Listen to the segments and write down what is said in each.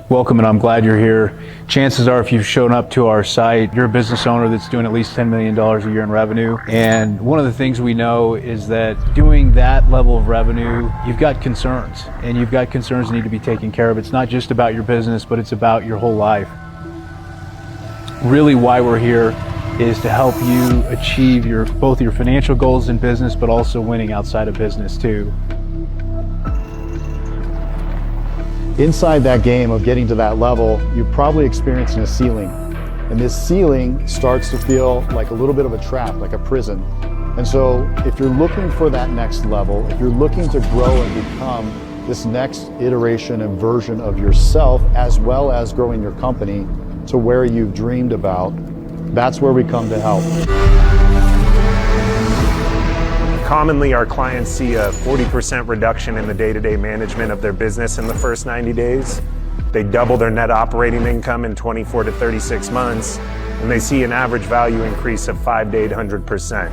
Welcome, and I'm glad you're here. Chances are, if you've shown up to our site, you're a business owner that's doing at least $10 million a year in revenue. And one of the things we know is that doing that level of revenue, you've got concerns, and you've got concerns that need to be taken care of. It's not just about your business, but it's about your whole life. Really, why we're here is to help you achieve both your financial goals in business, but also winning outside of business too. Inside that game of getting to that level, you're probably experiencing a ceiling. And this ceiling starts to feel like a little bit of a trap, like a prison. And so if you're looking for that next level, if you're looking to grow and become this next iteration and version of yourself, as well as growing your company to where you've dreamed about, that's where we come to help. Commonly, our clients see a 40% reduction in the day-to-day management of their business in the first 90 days. They double their net operating income in 24 to 36 months, and they see an average value increase of 500 to 800%.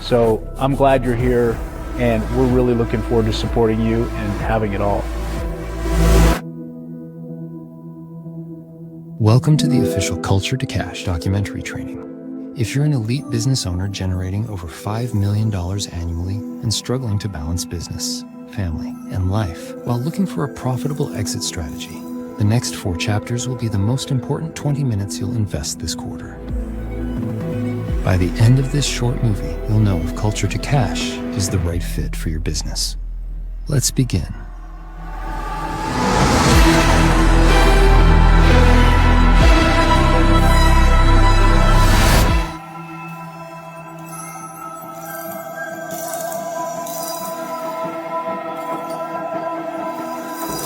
So I'm glad you're here, and we're really looking forward to supporting you and having it all. Welcome to the official Culture to Cash documentary training. If you're an elite business owner generating over $5 million annually and struggling to balance business, family, and life while looking for a profitable exit strategy, the next 4 chapters will be the most important 20 minutes you'll invest this quarter. By the end of this short movie, you'll know if Culture to Cash is the right fit for your business. Let's begin.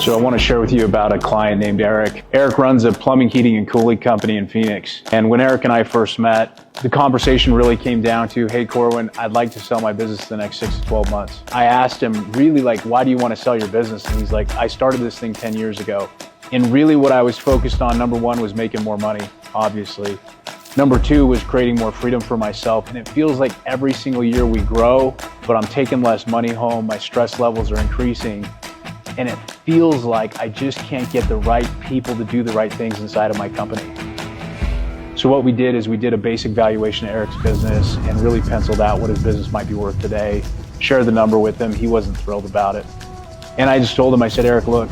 So I want to share with you about a client named Eric. Eric runs a plumbing, heating, and cooling company in Phoenix. And when Eric and I first met, the conversation really came down to, hey, Corwin, I'd like to sell my business in the next 6 to 12 months. I asked him really why do you want to sell your business? And he's like, I started this thing 10 years ago. And really what I was focused on, number 1, was making more money, obviously. Number 2 was creating more freedom for myself. And it feels like every single year we grow, but I'm taking less money home. My stress levels are increasing. And it feels like I just can't get the right people to do the right things inside of my company. So what we did is we did a basic valuation of Eric's business and really penciled out what his business might be worth today, shared the number with him. He wasn't thrilled about it. And I just told him, I said, Eric, look,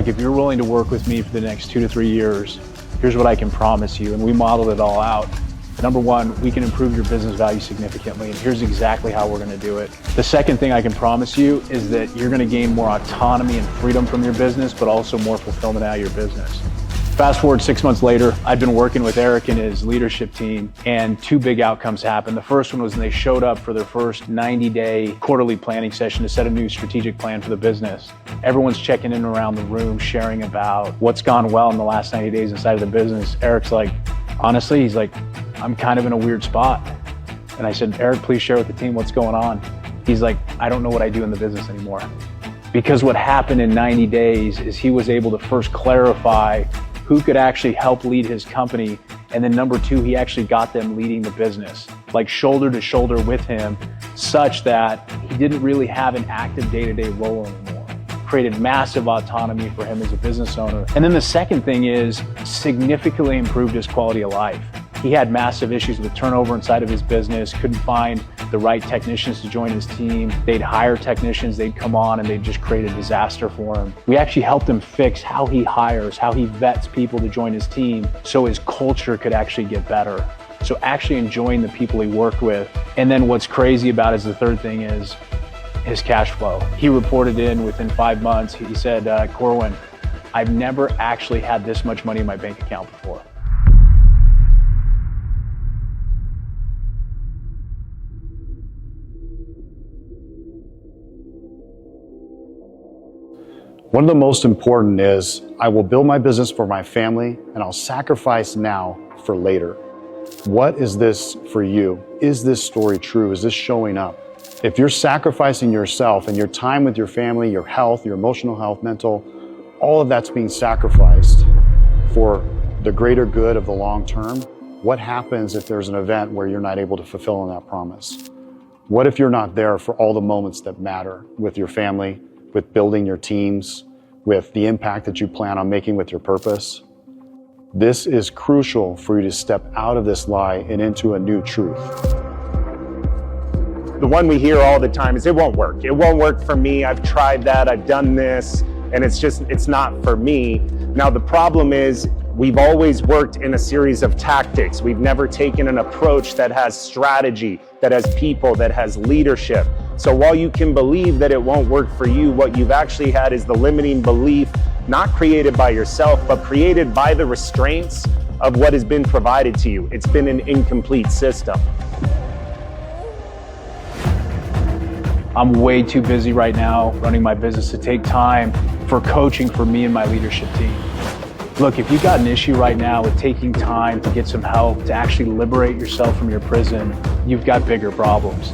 if you're willing to work with me for the next 2 to 3 years, here's what I can promise you. And we modeled it all out. Number 1, we can improve your business value significantly, and here's exactly how we're going to do it. The second thing I can promise you is that you're going to gain more autonomy and freedom from your business, but also more fulfillment out of your business. Fast forward 6 months later, I've been working with Eric and his leadership team, and 2 big outcomes happened. The first one was when they showed up for their first 90-day quarterly planning session to set a new strategic plan for the business. Everyone's checking in around the room, sharing about what's gone well in the last 90 days inside of the business. Eric's like, honestly, he's like, I'm kind of in a weird spot. And I said, Eric, please share with the team what's going on. He's like, I don't know what I do in the business anymore. Because what happened in 90 days is he was able to first clarify who could actually help lead his company. And then number 2, he actually got them leading the business, like shoulder to shoulder with him, such that he didn't really have an active day-to-day role anymore. Created massive autonomy for him as a business owner. And then the second thing is significantly improved his quality of life. He had massive issues with turnover inside of his business, couldn't find the right technicians to join his team. They'd hire technicians, they'd come on and they'd just create a disaster for him. We actually helped him fix how he hires, how he vets people to join his team so his culture could actually get better. So actually enjoying the people he worked with. And then what's crazy about it is the third thing is his cash flow. He reported in within 5 months, he said, Corwin, I've never actually had this much money in my bank account before. One of the most important is, I will build my business for my family and I'll sacrifice now for later. What is this for you? Is this story true? Is this showing up? If you're sacrificing yourself and your time with your family, your health, your emotional health, mental, all of that's being sacrificed for the greater good of the long term, what happens if there's an event where you're not able to fulfill on that promise? What if you're not there for all the moments that matter with your family, with building your teams, with the impact that you plan on making with your purpose, this is crucial for you to step out of this lie and into a new truth. The one we hear all the time is, it won't work. It won't work for me. I've tried that. I've done this, and it's not for me. Now, the problem is we've always worked in a series of tactics. We've never taken an approach that has strategy, that has people, that has leadership. So while you can believe that it won't work for you, what you've actually had is the limiting belief, not created by yourself, but created by the restraints of what has been provided to you. It's been an incomplete system. I'm way too busy right now running my business to take time for coaching for me and my leadership team. Look, if you've got an issue right now with taking time to get some help, to actually liberate yourself from your prison, you've got bigger problems.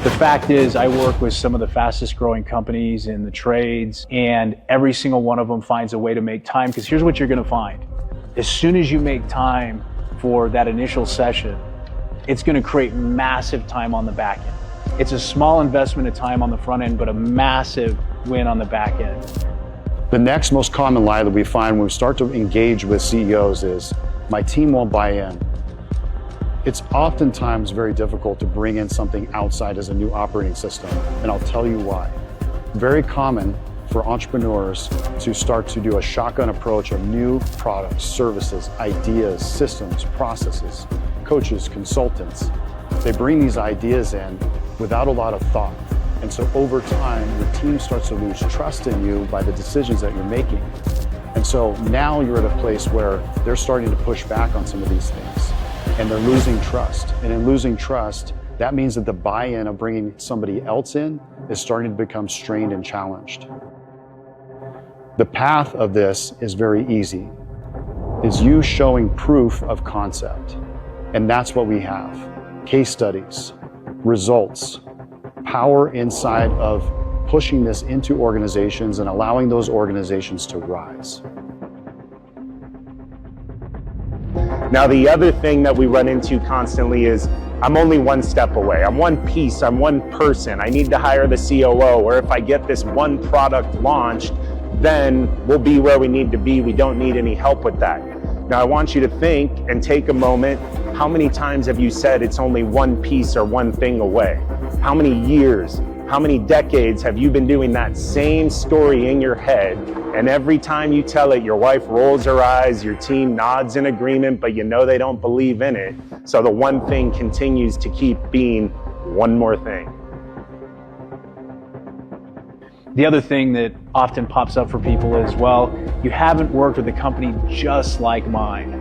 The fact is, I work with some of the fastest growing companies in the trades, and every single one of them finds a way to make time, because here's what you're gonna find. As soon as you make time for that initial session, it's gonna create massive time on the back end. It's a small investment of time on the front end, but a massive win on the back end. The next most common lie that we find when we start to engage with CEOs is, my team won't buy in. It's oftentimes very difficult to bring in something outside as a new operating system, and I'll tell you why. Very common for entrepreneurs to start to do a shotgun approach of new products, services, ideas, systems, processes, coaches, consultants. They bring these ideas in without a lot of thought. And so over time, your team starts to lose trust in you by the decisions that you're making. And so now you're at a place where they're starting to push back on some of these things, and they're losing trust. And in losing trust, that means that the buy-in of bringing somebody else in is starting to become strained and challenged. The path of this is very easy. It's you showing proof of concept. And that's what we have. Case studies, results, power inside of pushing this into organizations and allowing those organizations to rise. Now, the other thing that we run into constantly is, I'm only one step away. I'm one piece, I'm one person. I need to hire the COO, or if I get this one product launched, then we'll be where we need to be. We don't need any help with that. Now, I want you to think and take a moment. How many times have you said it's only one piece or one thing away? How many years, how many decades have you been doing that same story in your head? And every time you tell it, your wife rolls her eyes, your team nods in agreement, but you know they don't believe in it. So the one thing continues to keep being one more thing. The other thing that often pops up for people is, well, you haven't worked with a company just like mine.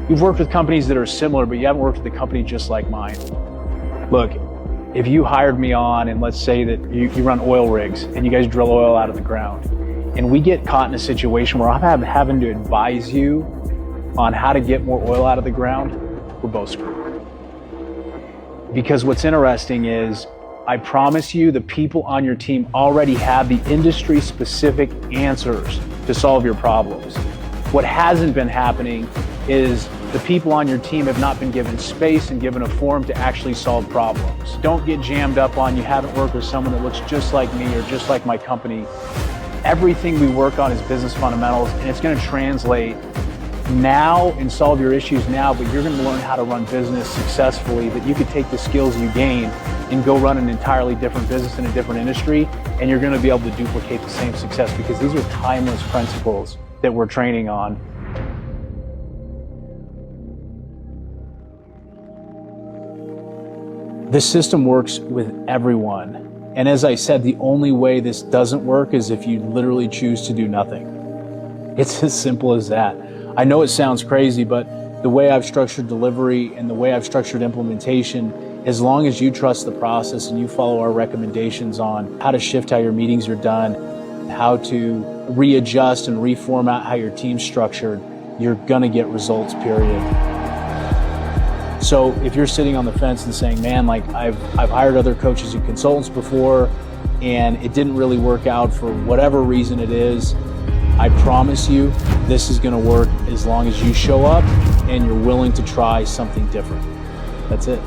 You've worked with companies that are similar, but you haven't worked with a company just like mine. Look, if you hired me on, and let's say that you run oil rigs and you guys drill oil out of the ground, and we get caught in a situation where I'm having to advise you on how to get more oil out of the ground, we're both screwed. Because what's interesting is, I promise you, the people on your team already have the industry-specific answers to solve your problems. What hasn't been happening is the people on your team have not been given space and given a forum to actually solve problems. Don't get jammed up on you haven't worked with someone that looks just like me or just like my company. Everything we work on is business fundamentals, and it's going to translate now and solve your issues now, but you're going to learn how to run business successfully, that you could take the skills you gain and go run an entirely different business in a different industry, and you're going to be able to duplicate the same success, because these are timeless principles that we're training on. This system works with everyone. And as I said, the only way this doesn't work is if you literally choose to do nothing. It's as simple as that. I know it sounds crazy, but the way I've structured delivery and the way I've structured implementation, as long as you trust the process and you follow our recommendations on how to shift how your meetings are done, how to readjust and reformat how your team's structured, you're gonna get results, period. So if you're sitting on the fence and saying, man, like I've hired other coaches and consultants before and it didn't really work out for whatever reason it is, I promise you this is gonna work as long as you show up and you're willing to try something different. That's it.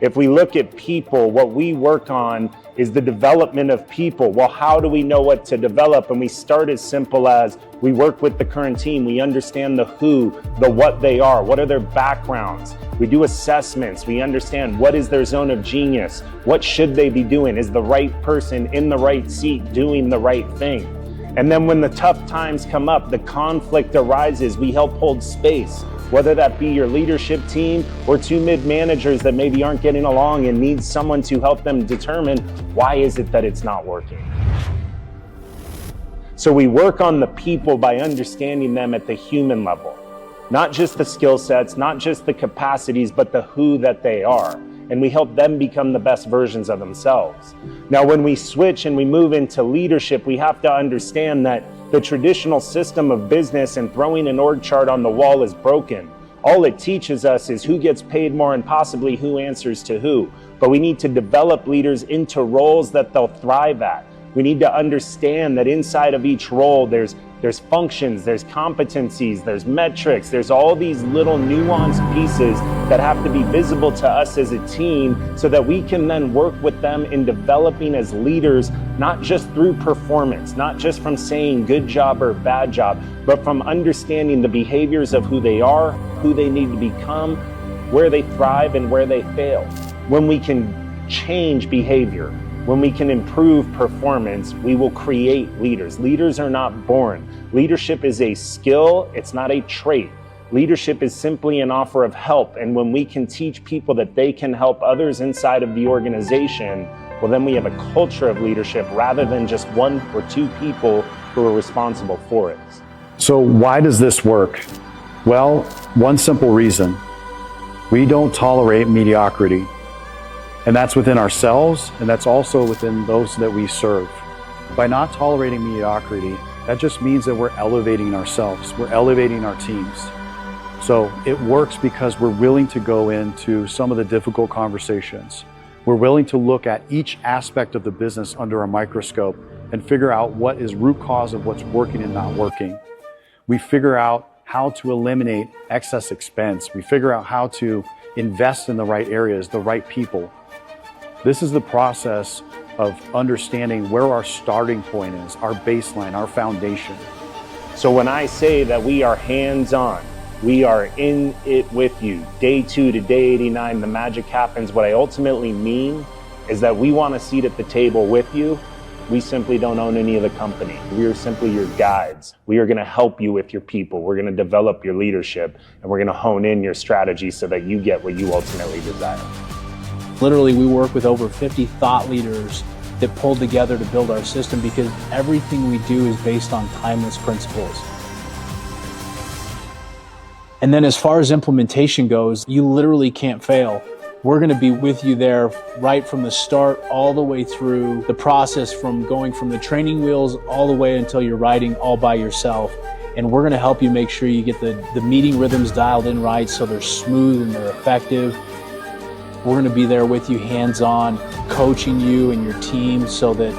If we look at people, what we work on is the development of people. Well, how do we know what to develop? And we start as simple as we work with the current team. We understand the who, the what they are, what are their backgrounds. We do assessments. We understand what is their zone of genius. What should they be doing? Is the right person in the right seat doing the right thing? And then when the tough times come up, the conflict arises, we help hold space. Whether that be your leadership team or two mid-managers that maybe aren't getting along and need someone to help them determine why is it that it's not working. So we work on the people by understanding them at the human level. Not just the skill sets, not just the capacities, but the who that they are. And we help them become the best versions of themselves. Now, when we switch and we move into leadership, we have to understand that the traditional system of business and throwing an org chart on the wall is broken. All it teaches us is who gets paid more and possibly who answers to who. But we need to develop leaders into roles that they'll thrive at. We need to understand that inside of each role, there's functions, there's competencies, there's metrics, there's all these little nuanced pieces that have to be visible to us as a team so that we can then work with them in developing as leaders, not just through performance, not just from saying good job or bad job, but from understanding the behaviors of who they are, who they need to become, where they thrive and where they fail. When we can change behavior, when we can improve performance, we will create leaders. Leaders are not born. Leadership is a skill, it's not a trait. Leadership is simply an offer of help. And when we can teach people that they can help others inside of the organization, well, then we have a culture of leadership rather than just one or two people who are responsible for it. So why does this work? Well, one simple reason. We don't tolerate mediocrity. And that's within ourselves, and that's also within those that we serve. By not tolerating mediocrity, that just means that we're elevating ourselves, we're elevating our teams. So it works because we're willing to go into some of the difficult conversations. We're willing to look at each aspect of the business under a microscope and figure out what is root cause of what's working and not working. We figure out how to eliminate excess expense. We figure out how to invest in the right areas, the right people. This is the process of understanding where our starting point is, our baseline, our foundation. So when I say that we are hands-on, we are in it with you, day 2 to day 89, the magic happens. What I ultimately mean is that we want a seat at the table with you. We simply don't own any of the company. We are simply your guides. We are going to help you with your people. We're going to develop your leadership, and we're going to hone in your strategy so that you get what you ultimately desire. Literally, we work with over 50 thought leaders that pulled together to build our system because everything we do is based on timeless principles. And then as far as implementation goes, you literally can't fail. We're going to be with you there right from the start all the way through the process, from going from the training wheels all the way until you're riding all by yourself. And we're going to help you make sure you get the meeting rhythms dialed in right so they're smooth and they're effective. We're going to be there with you hands-on, coaching you and your team so that,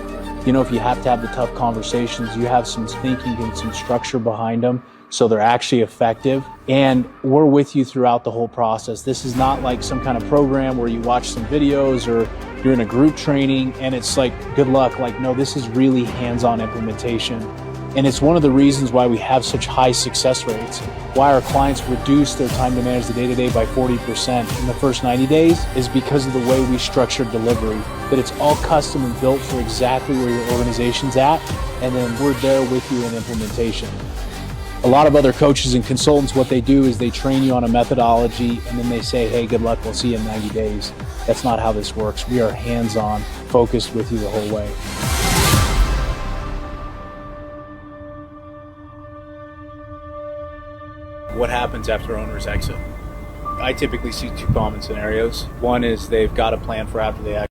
you know, if you have to have the tough conversations, you have some thinking and some structure behind them so they're actually effective. And we're with you throughout the whole process. This is not like some kind of program where you watch some videos or you're in a group training and it's like, good luck. Like, no, this is really hands-on implementation. And it's one of the reasons why we have such high success rates, why our clients reduce their time to manage the day-to-day by 40% in the first 90 days is because of the way we structured delivery, that it's all custom and built for exactly where your organization's at, and then we're there with you in implementation. A lot of other coaches and consultants, what they do is they train you on a methodology and then they say, hey, good luck, we'll see you in 90 days. That's not how this works. We are hands-on, focused with you the whole way. What happens after owners exit? I typically see two common scenarios. One is they've got a plan for after they exit.